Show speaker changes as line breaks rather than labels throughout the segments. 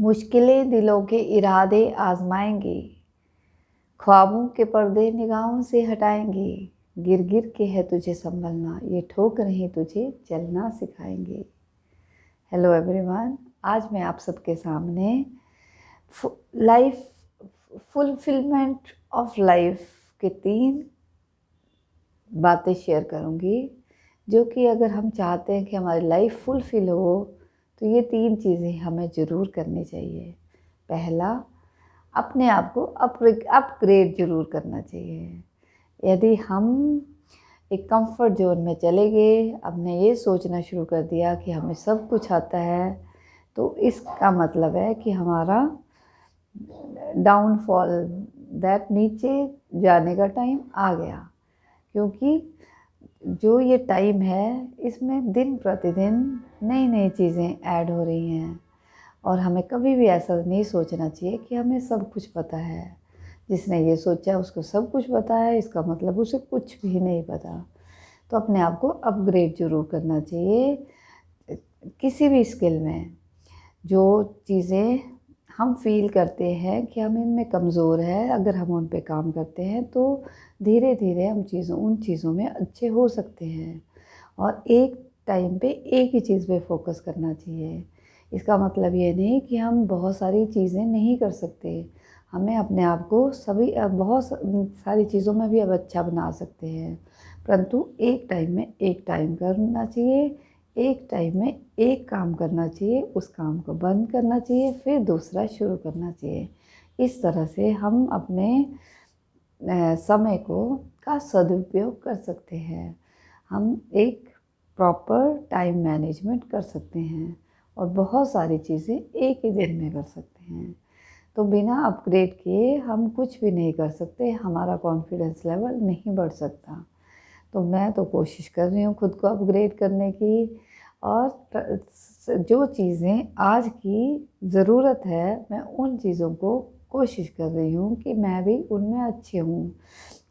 मुश्किलें दिलों के इरादे आजमाएंगी, ख्वाबों के पर्दे निगाहों से हटाएंगे। गिर गिर के है तुझे संभलना, ये ठोकर ही तुझे चलना सिखाएंगे। हेलो एवरीवन, आज मैं आप सबके सामने लाइफ फुलफिलमेंट ऑफ लाइफ के 3 बातें शेयर करूंगी, जो कि अगर हम चाहते हैं कि हमारी लाइफ फुलफिल हो तो ये 3 चीज़ें हमें ज़रूर करनी चाहिए। पहला, अपने आप को अपग्रेड ज़रूर करना चाहिए। यदि हम एक कंफर्ट जोन में चले गए, हमने ये सोचना शुरू कर दिया कि हमें सब कुछ आता है, तो इसका मतलब है कि हमारा डाउनफॉल, दैट नीचे जाने का टाइम आ गया। क्योंकि जो ये टाइम है, इसमें दिन प्रतिदिन नई नई चीज़ें ऐड हो रही हैं और हमें कभी भी ऐसा नहीं सोचना चाहिए कि हमें सब कुछ पता है। जिसने ये सोचा उसको सब कुछ पता है, इसका मतलब उसे कुछ भी नहीं पता। तो अपने आप को अपग्रेड ज़रूर करना चाहिए किसी भी स्किल में। जो चीज़ें हम फील करते हैं कि हम इनमें कमज़ोर है, अगर हम उन पे काम करते हैं तो धीरे धीरे हम उन चीज़ों में अच्छे हो सकते हैं। और एक टाइम पे एक ही चीज़ पे फोकस करना चाहिए। इसका मतलब ये नहीं कि हम बहुत सारी चीज़ें नहीं कर सकते। हमें अपने आप को बहुत सारी चीज़ों में भी अब अच्छा बना सकते हैं, परंतु एक टाइम में एक टाइम करना चाहिए। एक टाइम में एक काम करना चाहिए, उस काम को बंद करना चाहिए, फिर दूसरा शुरू करना चाहिए। इस तरह से हम अपने समय का सदुपयोग कर सकते हैं। हम एक प्रॉपर टाइम मैनेजमेंट कर सकते हैं और बहुत सारी चीज़ें एक ही दिन में कर सकते हैं। तो बिना अपग्रेड किए हम कुछ भी नहीं कर सकते, हमारा कॉन्फिडेंस लेवल नहीं बढ़ सकता। तो मैं तो कोशिश कर रही हूँ खुद को अपग्रेड करने की, और जो चीज़ें आज की ज़रूरत है, मैं उन चीज़ों को कोशिश कर रही हूँ कि मैं भी उनमें अच्छी हूँ।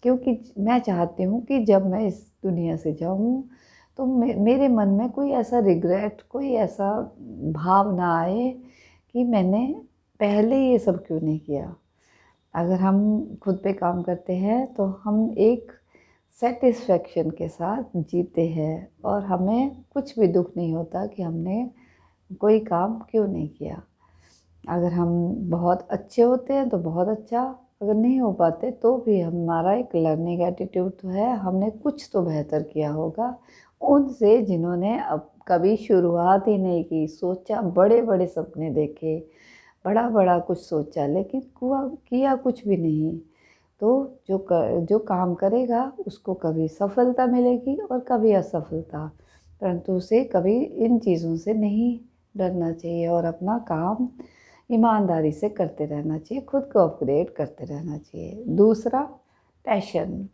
क्योंकि मैं चाहती हूँ कि जब मैं इस दुनिया से जाऊँ तो मेरे मन में कोई ऐसा रिग्रेट, कोई ऐसा भाव ना आए कि मैंने पहले ये सब क्यों नहीं किया। अगर हम खुद पे काम करते हैं तो हम एक सेटिस्फेक्शन के साथ जीते हैं और हमें कुछ भी दुख नहीं होता कि हमने कोई काम क्यों नहीं किया। अगर हम बहुत अच्छे होते हैं तो बहुत अच्छा, अगर नहीं हो पाते तो भी हमारा एक लर्निंग एटीट्यूड तो है, हमने कुछ तो बेहतर किया होगा उनसे जिन्होंने अब कभी शुरुआत ही नहीं की। सोचा, बड़े बड़े सपने देखे, बड़ा बड़ा कुछ सोचा, लेकिन किया कुछ भी नहीं। तो जो काम करेगा उसको कभी सफलता मिलेगी और कभी असफलता, परंतु उसे कभी इन चीज़ों से नहीं डरना चाहिए और अपना काम ईमानदारी से करते रहना चाहिए, खुद को अपग्रेड करते रहना चाहिए। दूसरा, पैशन।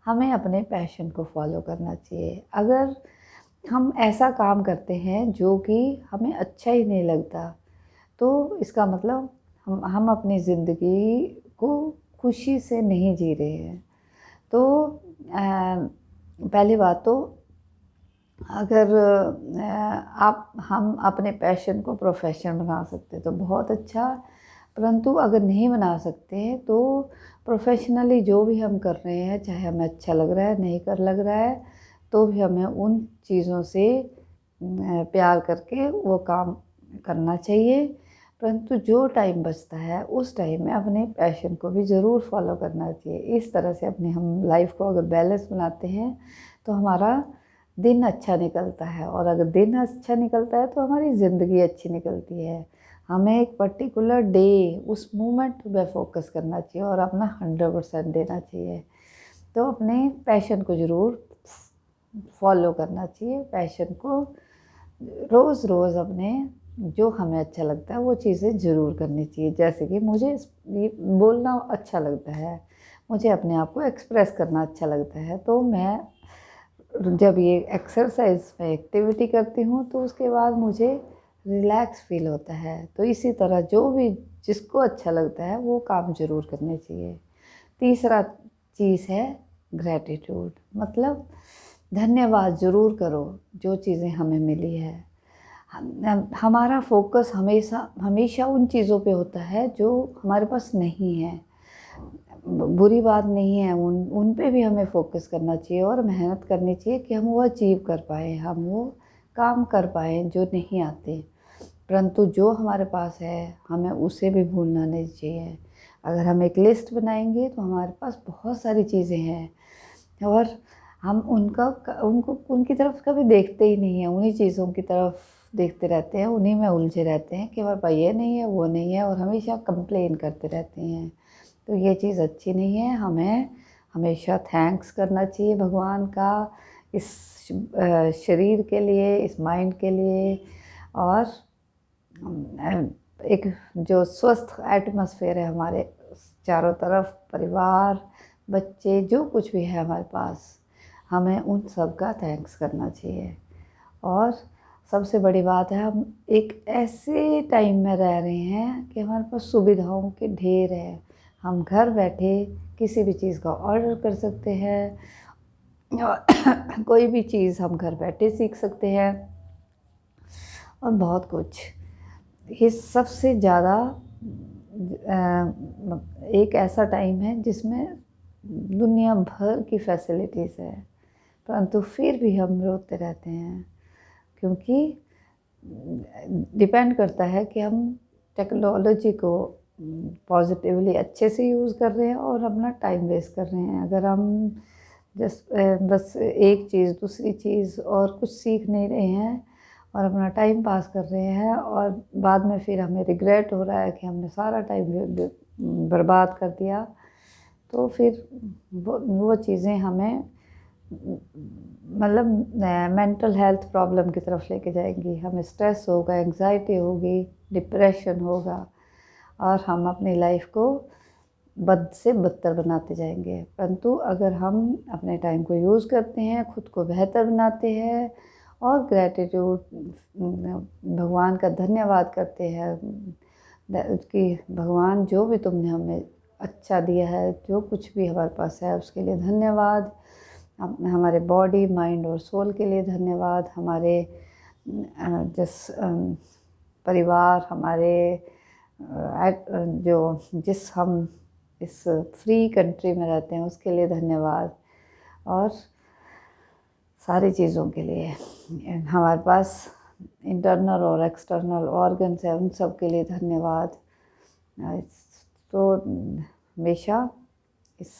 हमें अपने पैशन को फॉलो करना चाहिए। अगर हम ऐसा काम करते हैं जो कि हमें अच्छा ही नहीं लगता, तो इसका मतलब हम अपनी ज़िंदगी को खुशी से नहीं जी रहे हैं। तो पहली बात तो, अगर हम अपने पैशन को प्रोफेशन बना सकते तो बहुत अच्छा, परंतु अगर नहीं बना सकते तो प्रोफेशनली जो भी हम कर रहे हैं, चाहे हमें अच्छा लग रहा है नहीं कर लग रहा है, तो भी हमें उन चीज़ों से प्यार करके वो काम करना चाहिए। परंतु जो टाइम बचता है उस टाइम में अपने पैशन को भी ज़रूर फॉलो करना चाहिए। इस तरह से अपनी हम लाइफ को अगर बैलेंस बनाते हैं तो हमारा दिन अच्छा निकलता है, और अगर दिन अच्छा निकलता है तो हमारी ज़िंदगी अच्छी निकलती है। हमें एक पर्टिकुलर डे, उस मोमेंट पे फोकस करना चाहिए और अपना 100% देना चाहिए। तो अपने पैशन को ज़रूर फॉलो करना चाहिए। पैशन को रोज़ रोज़ अपने, जो हमें अच्छा लगता है वो चीज़ें ज़रूर करनी चाहिए। जैसे कि मुझे ये बोलना अच्छा लगता है, मुझे अपने आप को एक्सप्रेस करना अच्छा लगता है, तो मैं जब ये एक्सरसाइज में एक्टिविटी करती हूँ तो उसके बाद मुझे रिलैक्स फील होता है। तो इसी तरह जो भी जिसको अच्छा लगता है वो काम ज़रूर करने चाहिए। तीसरा चीज़ है ग्रैटिट्यूड, मतलब धन्यवाद ज़रूर करो जो चीज़ें हमें मिली है। हमारा फोकस हमेशा हमेशा उन चीज़ों पे होता है जो हमारे पास नहीं है। बुरी बात नहीं है, उन पे भी हमें फोकस करना चाहिए और मेहनत करनी चाहिए कि हम वो अचीव कर पाएँ, हम वो काम कर पाएँ जो नहीं आते। परंतु जो हमारे पास है हमें उसे भी भूलना नहीं चाहिए। अगर हम एक लिस्ट बनाएंगे तो हमारे पास बहुत सारी चीज़ें हैं और हम उनकी तरफ कभी देखते ही नहीं हैं, उन्हीं चीज़ों की तरफ देखते रहते हैं, उन्हीं में उलझे रहते हैं कि हमारे पास ये नहीं है, वो नहीं है और हमेशा कंप्लेन करते रहते हैं। तो ये चीज़ अच्छी नहीं है। हमें हमेशा थैंक्स करना चाहिए भगवान का इस शरीर के लिए, इस माइंड के लिए और एक जो स्वस्थ एटमॉस्फेयर है हमारे चारों तरफ, परिवार, बच्चे, जो कुछ भी है हमारे पास, हमें उन सब का थैंक्स करना चाहिए। और सबसे बड़ी बात है, हम एक ऐसे टाइम में रह रहे हैं कि हमारे पास सुविधाओं के ढेर है। हम घर बैठे किसी भी चीज़ का ऑर्डर कर सकते हैं और कोई भी चीज़ हम घर बैठे सीख सकते हैं और बहुत कुछ। ये सबसे ज़्यादा एक ऐसा टाइम है जिसमें दुनिया भर की फैसिलिटीज़ है, परंतु फिर भी हम रोते रहते हैं क्योंकि डिपेंड करता है कि हम टेक्नोलॉजी को पॉजिटिवली अच्छे से यूज़ कर रहे हैं और अपना टाइम वेस्ट कर रहे हैं। अगर हम बस एक चीज़ दूसरी चीज़ और कुछ सीख नहीं रहे हैं और अपना टाइम पास कर रहे हैं और बाद में फिर हमें रिग्रेट हो रहा है कि हमने सारा टाइम बर्बाद कर दिया, तो फिर वो चीज़ें हमें मतलब मेंटल हेल्थ प्रॉब्लम की तरफ लेके जाएंगी। हमें स्ट्रेस होगा, एंग्जाइटी होगी, डिप्रेशन होगा और हम अपनी लाइफ को बद से बदतर बनाते जाएंगे। परंतु अगर हम अपने टाइम को यूज़ करते हैं, खुद को बेहतर बनाते हैं और ग्रैटिट्यूड, भगवान का धन्यवाद करते हैं कि भगवान जो भी तुमने हमें अच्छा दिया है, जो कुछ भी हमारे पास है उसके लिए धन्यवाद। हमारे बॉडी, माइंड और सोल के लिए धन्यवाद। हमारे जिस परिवार, हमारे जिस हम इस फ्री कंट्री में रहते हैं उसके लिए धन्यवाद और सारी चीज़ों के लिए। हमारे पास इंटरनल और एक्सटर्नल ऑर्गन्स है, उन सब के लिए धन्यवाद। तो हमेशा इस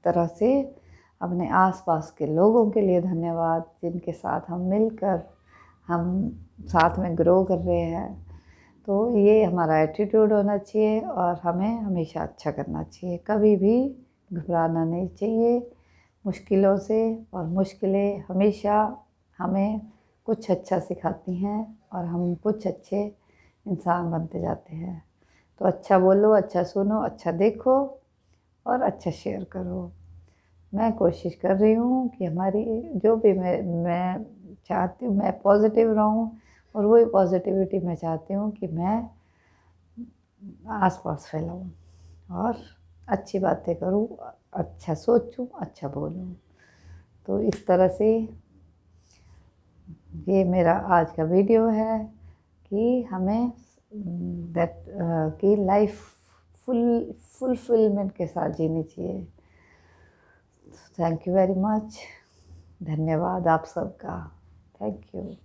तरह से अपने आसपास के लोगों के लिए धन्यवाद, जिनके साथ हम मिलकर हम साथ में ग्रो कर रहे हैं। तो ये हमारा एटीट्यूड होना चाहिए और हमें हमेशा अच्छा करना चाहिए, कभी भी घबराना नहीं चाहिए मुश्किलों से। और मुश्किलें हमेशा हमें कुछ अच्छा सिखाती हैं और हम कुछ अच्छे इंसान बनते जाते हैं। तो अच्छा बोलो, अच्छा सुनो, अच्छा देखो और अच्छा शेयर करो। मैं कोशिश कर रही हूँ कि हमारी जो भी मैं चाहती हूँ, मैं पॉजिटिव रहूँ और वही पॉजिटिविटी मैं चाहती हूँ कि मैं आसपास फैलाऊँ और अच्छी बातें करूँ, अच्छा सोचूँ, अच्छा बोलूँ। तो इस तरह से ये मेरा आज का वीडियो है कि हमें कि लाइफ फुलफिलमेंट के साथ जीनी चाहिए। Thank you very much. धन्यवाद आप सबका। Thank you.